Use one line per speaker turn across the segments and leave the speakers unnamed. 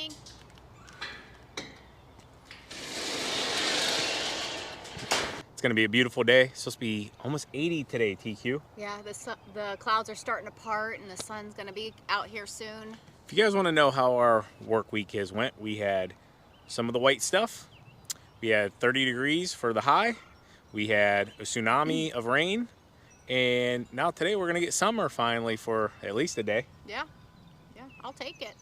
morning.
It's gonna be a beautiful day. It's supposed to be almost 80 today, TQ.
Yeah, the clouds are starting to part and the sun's gonna be out here soon.
If you guys want to know how our work week has went, we had some of the white stuff. We had 30 degrees for the high. We had a tsunami of rain. And now today we're gonna get summer finally for at least a day.
Yeah, I'll take it.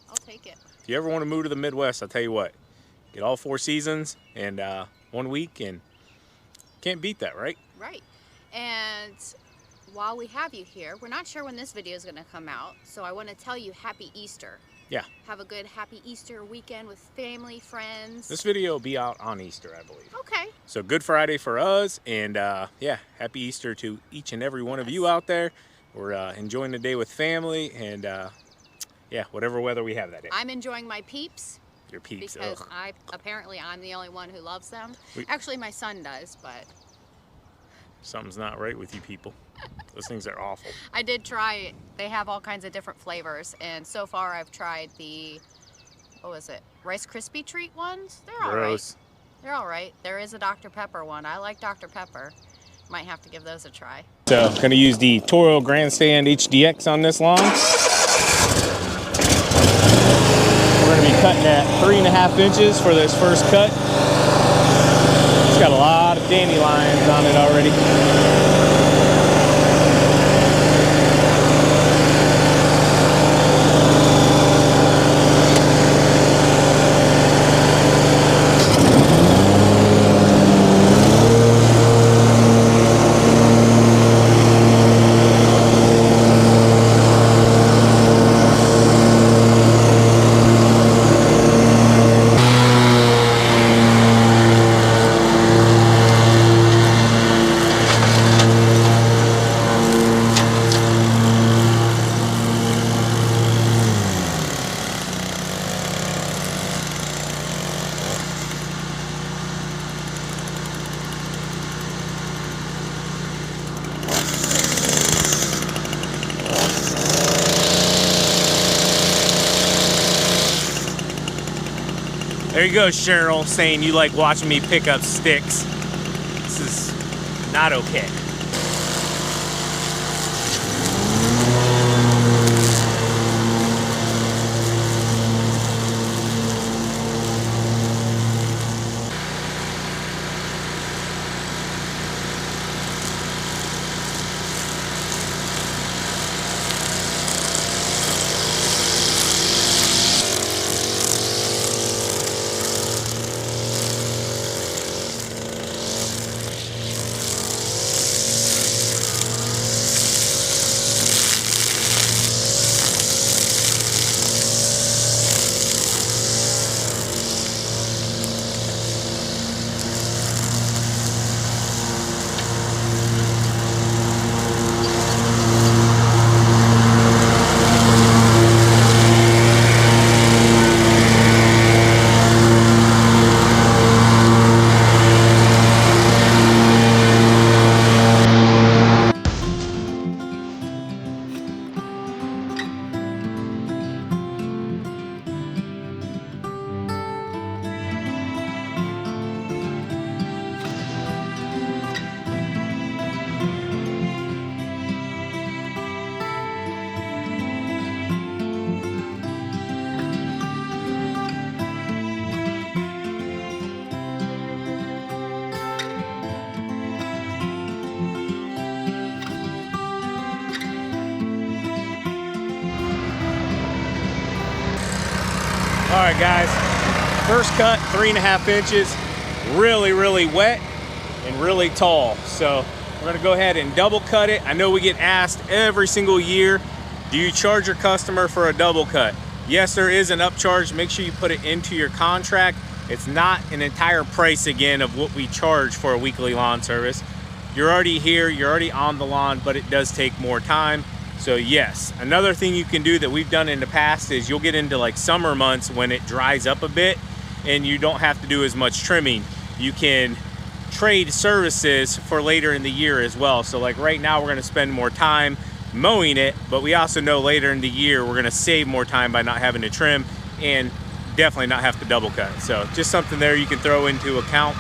I'll take it.
If you ever want to move to the Midwest, I'll tell you what, get all 4 seasons and 1 week, and can't beat that, right?
Right. And while we have you here, we're not sure when this video is going to come out, so I want to tell you Happy Easter.
Yeah.
Have a good Happy Easter weekend with family, friends.
This video will be out on Easter, I believe.
Okay.
So Good Friday for us, and yeah, Happy Easter to each and every one of you out there. We're enjoying the day with family, and yeah, whatever weather we have that day.
I'm enjoying my peeps.
Your peeps.
Because
ugh.
apparently I'm the only one who loves them. Actually, my son does, but
Something's not right with you people. Those things are awful.
I did try it. They have all kinds of different flavors, and so far I've tried the, what was it, Rice Krispie treat ones. They're all
Gross.
right. They're all right. There is a Dr. Pepper one. I like Dr. Pepper. Might have to give those a try.
So, gonna use the Toro Grandstand HDX on this lawn. We're gonna be cutting at 3.5 inches for this first cut. It's got a lot of dandelions on it already. There you go, Cheryl, saying you like watching me pick up sticks. This is not okay. All right, guys, first cut, 3.5 inches, really wet and really tall. So we're gonna go ahead and double cut it. I know we get asked every single year, do you charge your customer for a double cut? Yes, there is an upcharge. Make sure you put it into your contract. It's not an entire price again of what we charge for a weekly lawn service. You're already here, you're already on the lawn, but it does take more time. So yes, another thing you can do that we've done in the past is you'll get into like summer months when it dries up a bit and you don't have to do as much trimming. You can trade services for later in the year as well. So like right now we're gonna spend more time mowing it, but we also know later in the year we're gonna save more time by not having to trim and definitely not have to double cut. So just something there you can throw into account.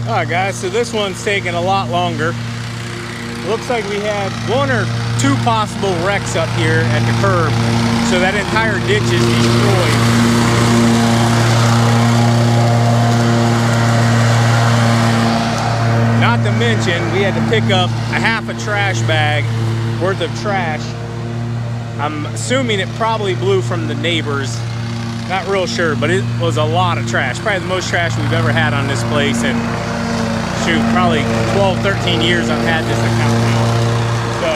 All right, guys, so this one's taking a lot longer. Looks like we had 1 or 2 possible wrecks up here at the curb, so that entire ditch is destroyed. Not to mention, we had to pick up a half a trash bag worth of trash. I'm assuming it probably blew from the neighbors. Not real sure, but it was a lot of trash. Probably the most trash we've ever had on this place. And shoot, probably 12, 13 years I've had this account now. So,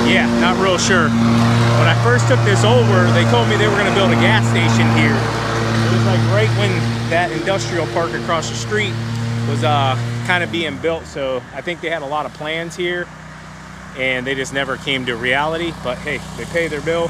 yeah, not real sure. When I first took this over, they told me they were gonna build a gas station here. It was like right when that industrial park across the street was kind of being built. So I think they had a lot of plans here and they just never came to reality. But hey, they pay their bill.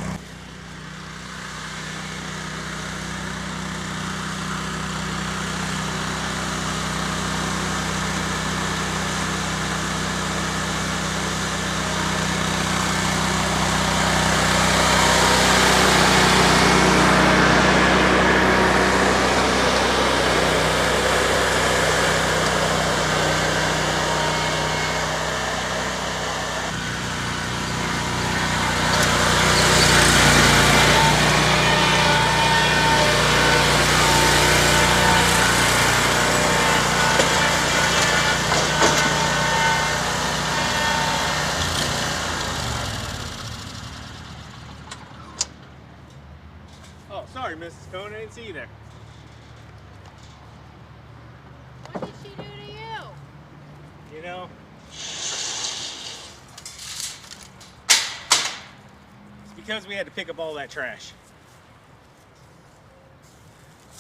Sorry, Mrs. Cohn, I didn't see you there.
What did she do to you?
You know, because we had to pick up all that trash.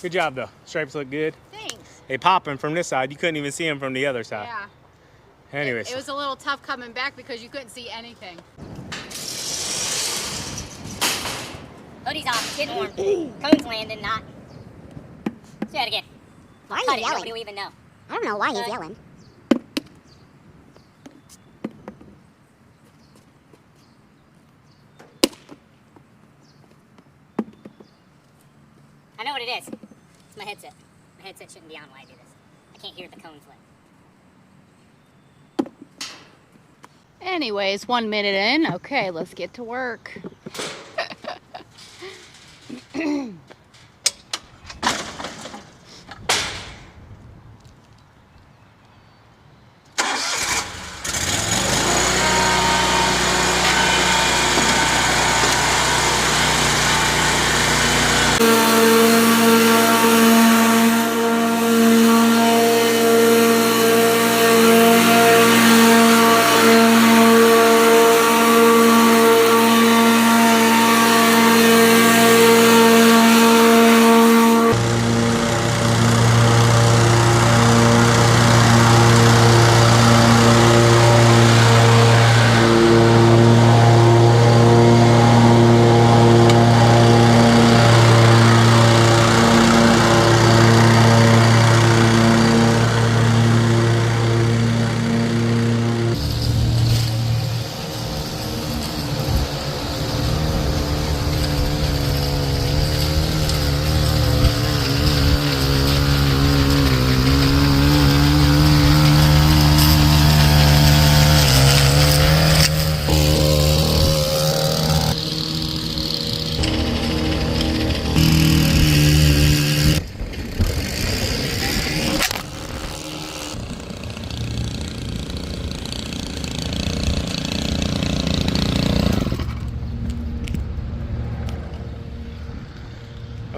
Good job though. Stripes look good.
Thanks.
They popping from this side. You couldn't even see them from the other side.
Yeah.
Anyways.
It was a little tough coming back because you couldn't see anything.
Hoodie's off, getting warm. Cone's landing, not. Let's do that again.
Why are you
Cut it,
yelling?
nobody will even know.
I don't know why he's
Okay.
yelling.
I know what it is. It's my headset. My headset shouldn't be on while I do this. I can't hear the cone flip.
Anyways, 1 minute in. Okay, let's get to work.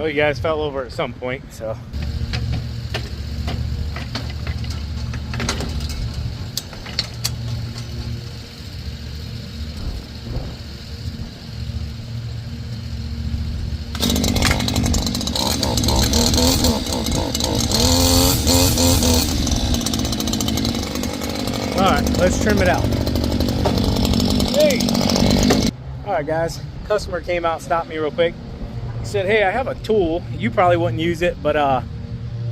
Oh, you guys fell over at some point, so. All right, let's trim it out. Hey! All right, guys, customer came out and stopped me real quick. He said, hey, I have a tool. You probably wouldn't use it, but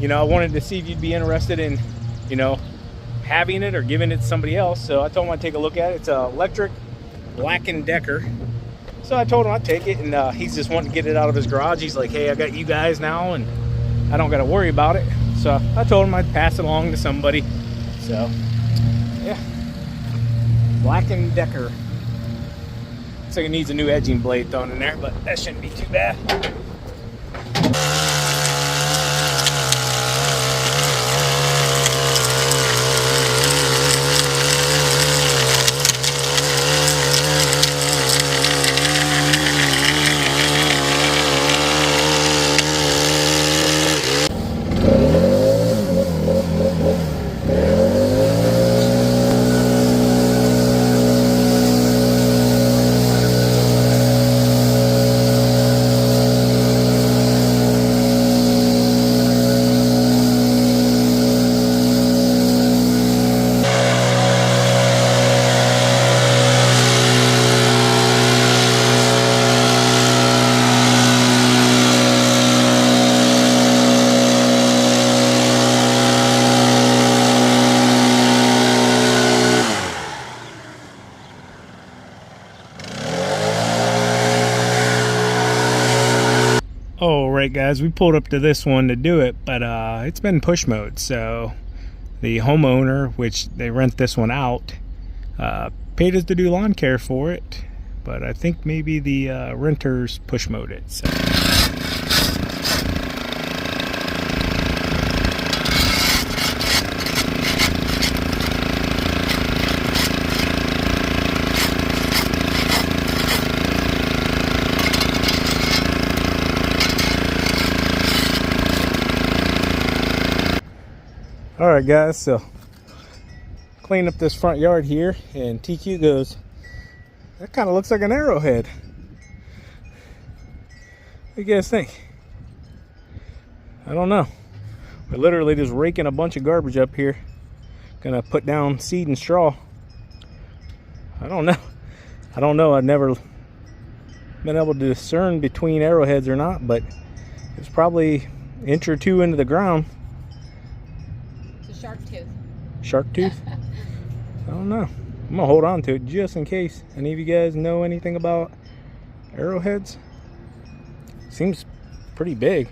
you know, I wanted to see if you'd be interested in, you know, having it or giving it to somebody else. So I told him I'd take a look at it. It's an electric Black & Decker. So I told him I'd take it, and he's just wanting to get it out of his garage. He's like, hey, I got you guys now, and I don't got to worry about it. So I told him I'd pass it along to somebody. So, yeah. Black & Decker. Looks like it needs a new edging blade thrown in there, but that shouldn't be too bad. All right, guys, we pulled up to this one to do it, but it's been push mode. So the homeowner, which they rent this one out, paid us to do lawn care for it, but I think maybe the renters push mode it. So. All right, guys, so clean up this front yard here, and TQ goes, that kind of looks like an arrowhead. What do you guys think? I don't know. We're literally just raking a bunch of garbage up here. Gonna put down seed and straw. I don't know. I don't know. I've never been able to discern between arrowheads or not, but it's probably an inch or two into the ground.
It's a shark tooth.
Shark tooth? I don't know. I'm gonna hold on to it just in case. Any of you guys know anything about arrowheads? Seems pretty big.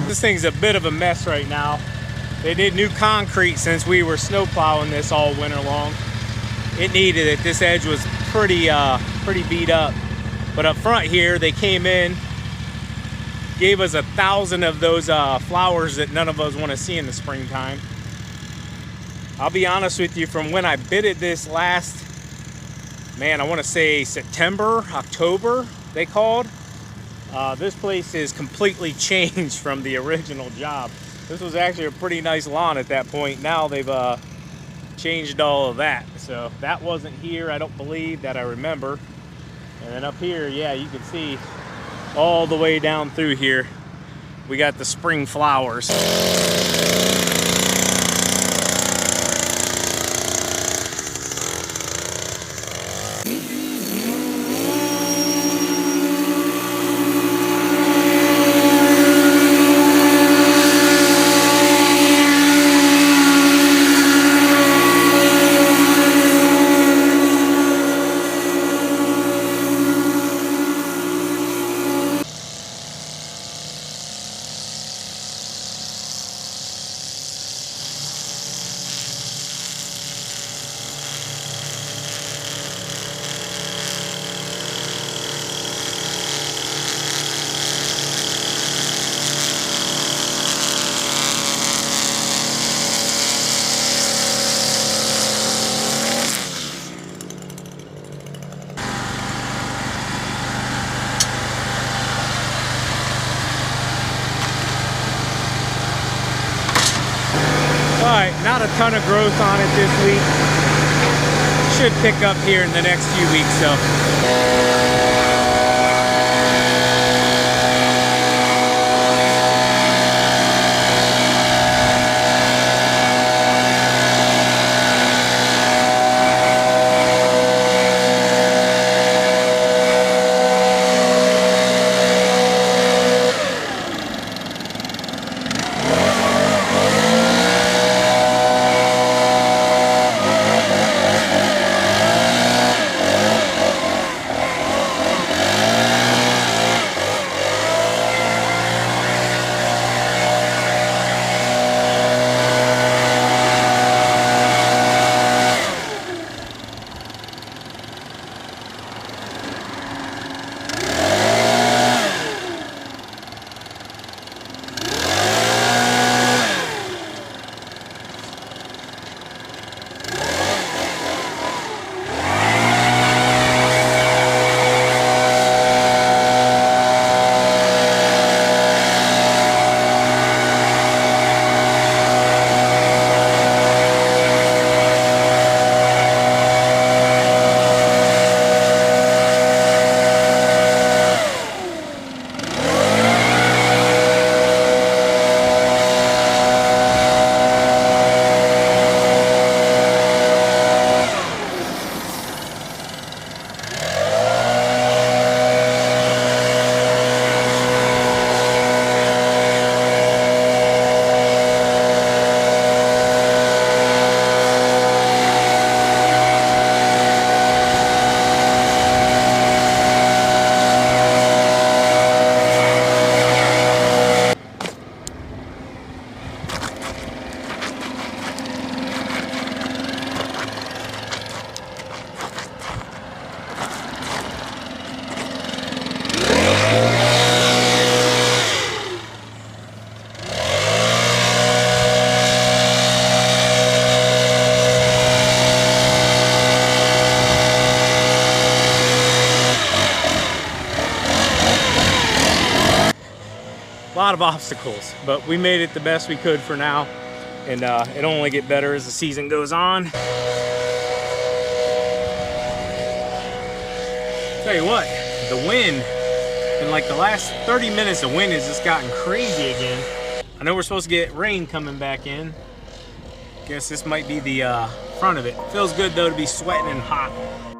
This thing's a bit of a mess right now. They did new concrete since we were snow plowing this all winter long. It needed it. This edge was pretty beat up. But up front here, they came in, gave us 1,000 of those flowers that none of us want to see in the springtime. I'll be honest with you, from when I bidded this last, man, I want to say September, October, they called. This place is completely changed from the original job. This was actually a pretty nice lawn at that point. Now they've changed all of that. So that wasn't here, I don't believe, that I remember. And then up here, yeah, you can see all the way down through here, we got the spring flowers. Alright, not a ton of growth on it this week. Should pick up here in the next few weeks though. lot of obstacles, but we made it the best we could for now, and it'll only get better as the season goes on. Tell you what, the wind, in like the last 30 minutes, the wind has just gotten crazy again. I know we're supposed to get rain coming back in. Guess this might be the front of it. Feels good though to be sweating and hot.